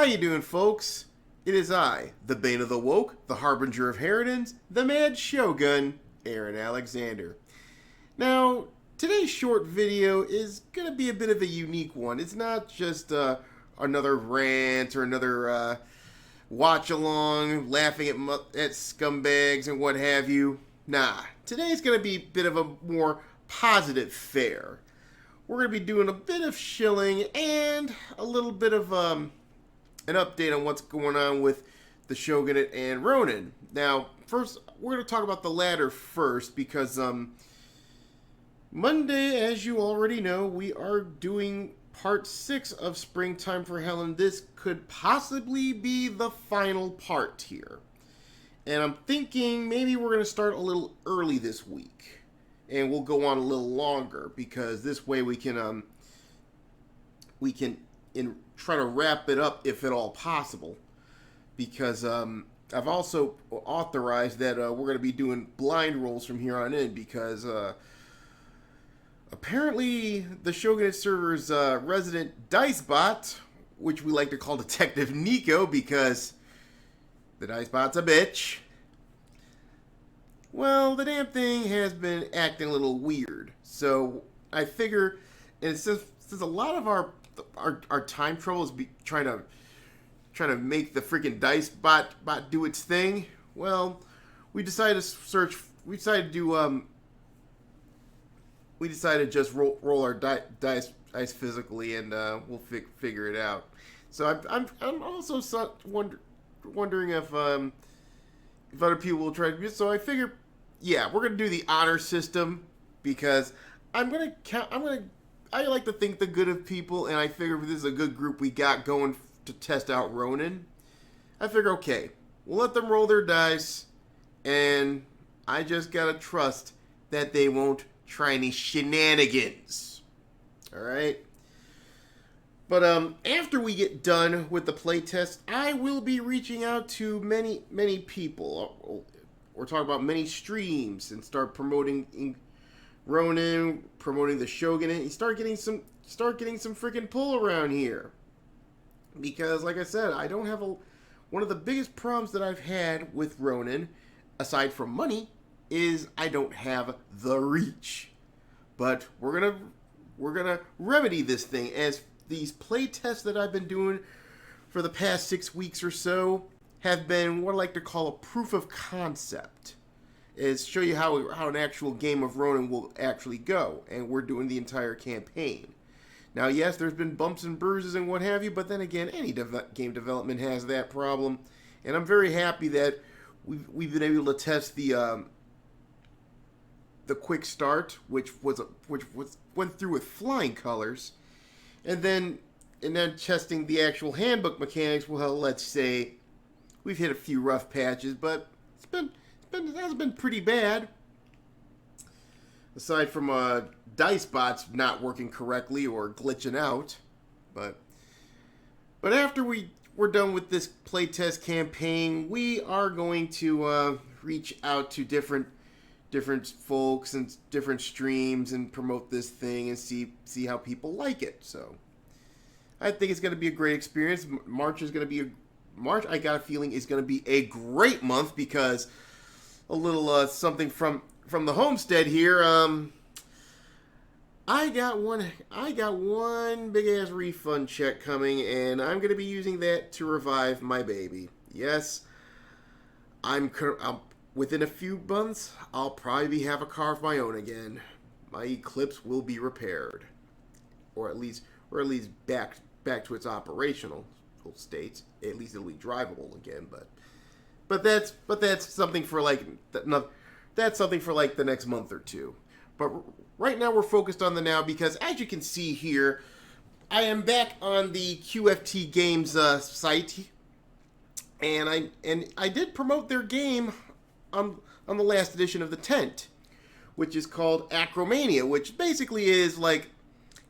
you doing, folks? It is I, the Bane of the Woke, the Harbinger of Harridans, the Mad Shogun, Aaron Alexander. Now, today's short video is going to be a bit of a unique one. It's not just another rant or another watch-along, laughing at scumbags and what have you. Nah, today's going to be a bit of a more positive fare. We're going to be doing a bit of shilling and a little bit of an update on what's going on with the Shogunate and Ronin. Now, first, we're going to talk about the latter first because Monday, as you already know, we are doing part 6 of Springtime for Helen. This could possibly be the final part here. And I'm thinking maybe we're going to start a little early this week. And we'll go on a little longer because this way we can try to wrap it up if at all possible. Because I've also authorized that we're going to be doing blind rolls from here on in because apparently the Shogunate server's resident dice bot, which we like to call Detective Nico because the dice bot's a bitch. Well, the damn thing has been acting a little weird. So I figure, and since a lot of our time trouble is trying to make the freaking dice bot do its thing, well, we decided to just roll our dice physically, and we'll figure it out. So I'm also wondering if other people will try to do it. So I figure, yeah, we're gonna do the honor system because I like to think the good of people, and I figure if this is a good group we got going to test out Ronin, I figure, okay, we'll let them roll their dice, and I just gotta trust that they won't try any shenanigans. Alright? But after we get done with the playtest, I will be reaching out to many people. We're talking about many streams and start promoting Ronin, promoting the Shogunate, and start getting some freaking pull around here. Because, like I said, I don't have one of the biggest problems that I've had with Ronin, aside from money, is I don't have the reach. But we're gonna remedy this thing, as these play tests that I've been doing for the past 6 weeks or so have been what I like to call a proof of concept. Is show you how an actual game of Ronin will actually go, and we're doing the entire campaign. Now, yes, there's been bumps and bruises and what have you, but then again, any game development has that problem, and I'm very happy that we've been able to test the quick start, which went through with flying colors, and then testing the actual handbook mechanics. Well, let's say we've hit a few rough patches, but it hasn't been pretty bad. Aside from dice bots not working correctly or glitching out, but after we're done with this playtest campaign, we are going to reach out to different folks and different streams and promote this thing and see how people like it. So I think it's going to be a great experience. March, I got a feeling, is going to be a great month because a little something from the homestead here. I got one big ass refund check coming, and I'm going to be using that to revive my baby. Yes, I'm within a few months, I'll probably have a car of my own again. My Eclipse will be repaired, or at least back to its operational state. At least it'll be drivable again. But that's something for that's something for the next month or two. But right now we're focused on the now because, as you can see here, I am back on the QFT Games site, and I did promote their game on the last edition of the tent, which is called Acromania, which basically is like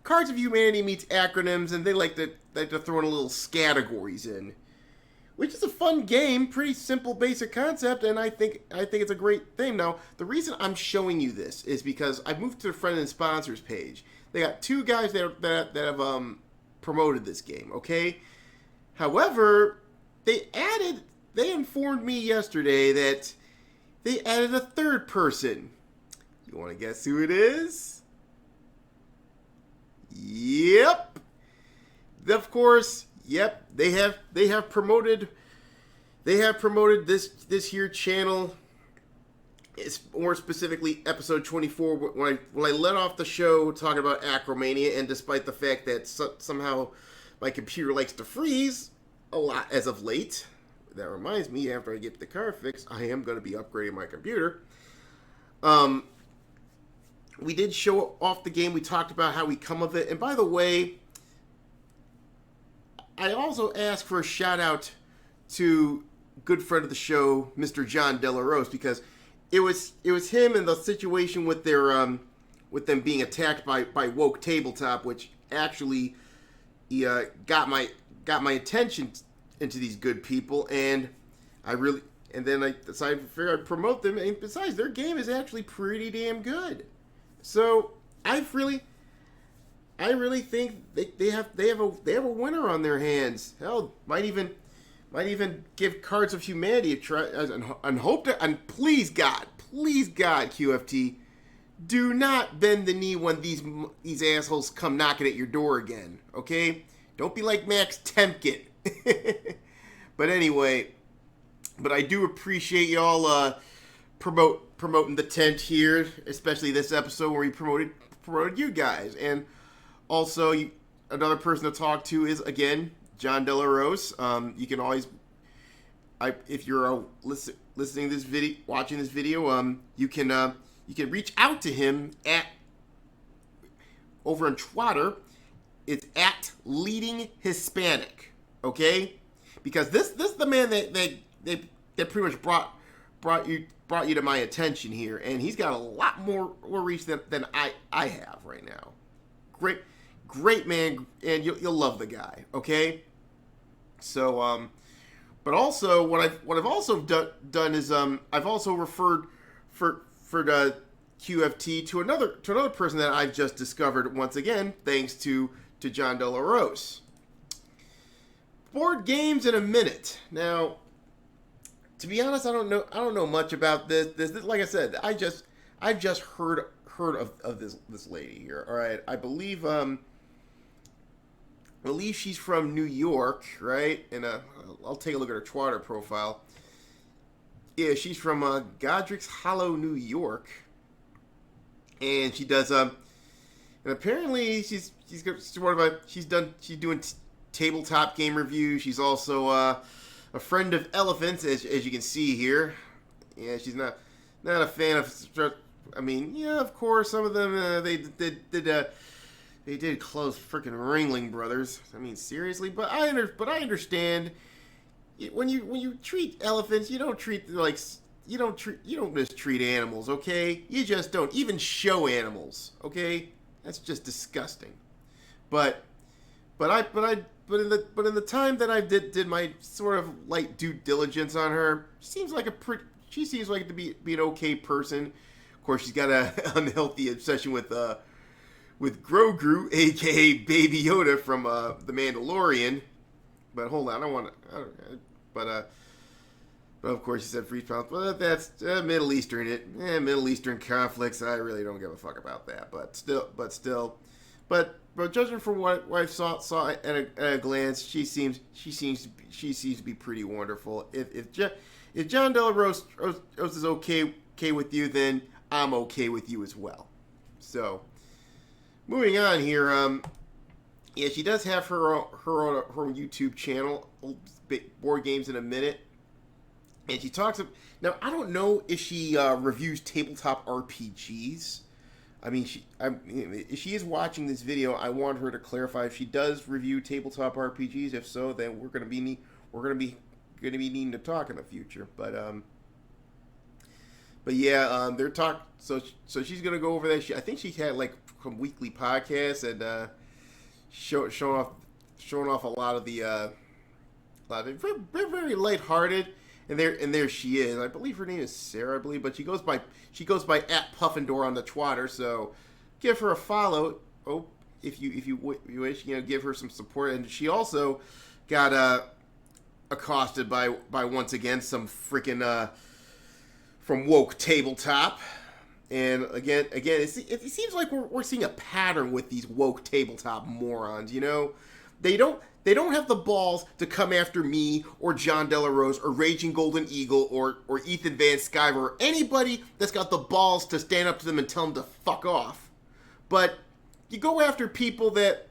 Cards of Humanity meets acronyms, and they like to throw in a little categories in, which is a fun game, pretty simple, basic concept, and I think it's a great thing. Now, the reason I'm showing you this is because I moved to the friend and sponsors page. They got two guys that have promoted this game. Okay, However, they informed me yesterday that they added a third person. You want to guess who it is? Yep. Of course, yep. They have promoted this here channel. It's more specifically episode 24 when I let off the show talking about Acromania, and despite the fact that somehow my computer likes to freeze a lot as of late. That reminds me, after I get the car fixed, I am going to be upgrading my computer. We did show off the game. We talked about how we come of it. And by the way, I also asked for a shout out to good friend of the show, Mr. John Delarose, because it was him and the situation with their with them being attacked by Woke Tabletop, which actually got my attention into these good people, and then I decided to figure I'd promote them, and besides, their game is actually pretty damn good. So I really think they have a winner on their hands. Hell, might even give Cards of Humanity a try, and hope to, and please God, QFT, do not bend the knee when these assholes come knocking at your door again. Okay, don't be like Max Temkin. But anyway, I do appreciate y'all promoting the tent here, especially this episode where we promoted you guys. And also, another person to talk to is, again, John Delarose. You can always, if you're listening to this video, watching this video, you can reach out to him over on Twitter. It's at Leading Hispanic, okay? Because this is the man that pretty much brought you to my attention here, and he's got a lot more reach than I have right now. Great man, and you'll love the guy, okay? So, but also what I've also done is I've also referred for the QFT to another person that I've just discovered once again, thanks to John Delarose. Board Games in a Minute. Now, to be honest, I don't know much about this. Like I said, I've just heard of this lady here. All right, I believe she's from New York, right? And I'll take a look at her Twitter profile. Yeah, she's from Godric's Hollow, New York, and she does and apparently she's doing tabletop game reviews. She's also a friend of elephants, as you can see here. Yeah, she's not a fan of. I mean, yeah, of course, some of them they did close freaking Ringling Brothers. I mean, seriously, but I understand when you treat elephants, you don't mistreat animals, okay? You just don't even show animals, okay? That's just disgusting. But in the time that I did my sort of light due diligence on her, she seems like to be an okay person. Of course, she's got an unhealthy obsession with Grogu, aka Baby Yoda from The Mandalorian. But hold on, but of course she said free pounds. But that's Middle Eastern conflicts. I really don't give a fuck about that. But judging from what I saw at a glance, she seems to be pretty wonderful. If John Delarose is okay with you, then I'm okay with you as well. So, moving on here, yeah, she does have her YouTube channel, Board Games in a Minute, and she talks. Now, I don't know if she reviews tabletop RPGs. I mean, if she is watching this video, I want her to clarify if she does review tabletop RPGs. If so, then we're gonna be needing to talk in the future. But yeah, they're talk. So she's gonna go over that. I think she had like some weekly podcasts and showing off a lot of very lighthearted. And there she is. I believe her name is Sarah, I believe, but she goes by at Puffendor on the Twitter. So give her a follow. Oh, if you wish, give her some support. And she also got accosted by once again some freaking from woke tabletop. And again, it seems like we're seeing a pattern with these woke tabletop morons. You know, they don't have the balls to come after me or John Delarose or Raging Golden Eagle or Ethan Van Sciver or anybody that's got the balls to stand up to them and tell them to fuck off. But you go after people that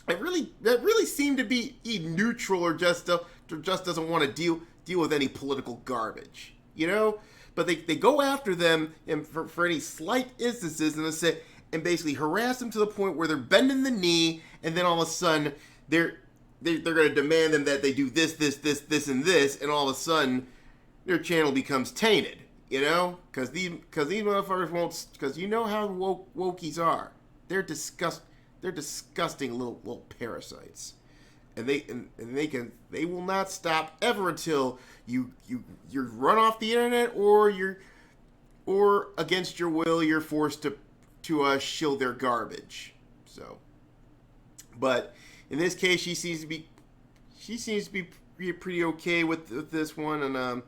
really seem to be neutral or just doesn't want to deal with any political garbage. You know. But they go after them and for any slight instances and basically harass them to the point where they're bending the knee, and then all of a sudden they're going to demand them that they do this, and this, and all of a sudden their channel becomes tainted. You know, because these motherfuckers won't, because you know how wokies are. They're disgusting little parasites. And they will not stop ever until you run off the internet or against your will you're forced to shill their garbage. So, but in this case, she seems to be pretty okay with this one, and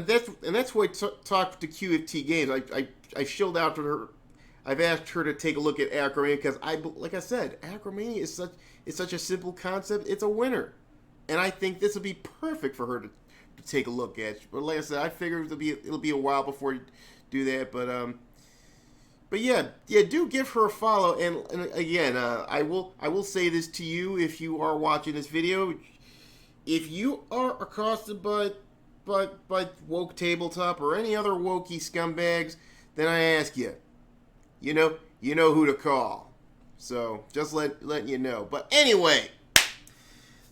that's why I talked to QFT Games. I shilled out to her. I've asked her to take a look at Acromania because like I said, Acromania is such a simple concept. It's a winner, and I think this will be perfect for her to take a look at. But like I said, I figure it'll be a while before you do that. But yeah, do give her a follow. And again, I will say this to you if you are watching this video, if you are accosted by woke tabletop or any other wokey scumbags, then I ask you. You know who to call. So just letting you know. But anyway,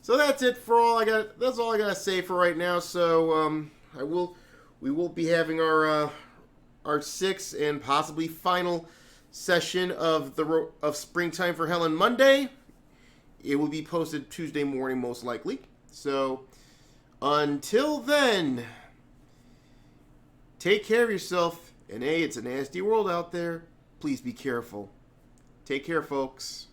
so that's it for all I got. That's all I gotta say for right now. So we will be having our sixth and possibly final session of Springtime for Hell on Monday. It will be posted Tuesday morning most likely. So until then, take care of yourself. And hey, it's a nasty world out there. Please be careful. Take care, folks.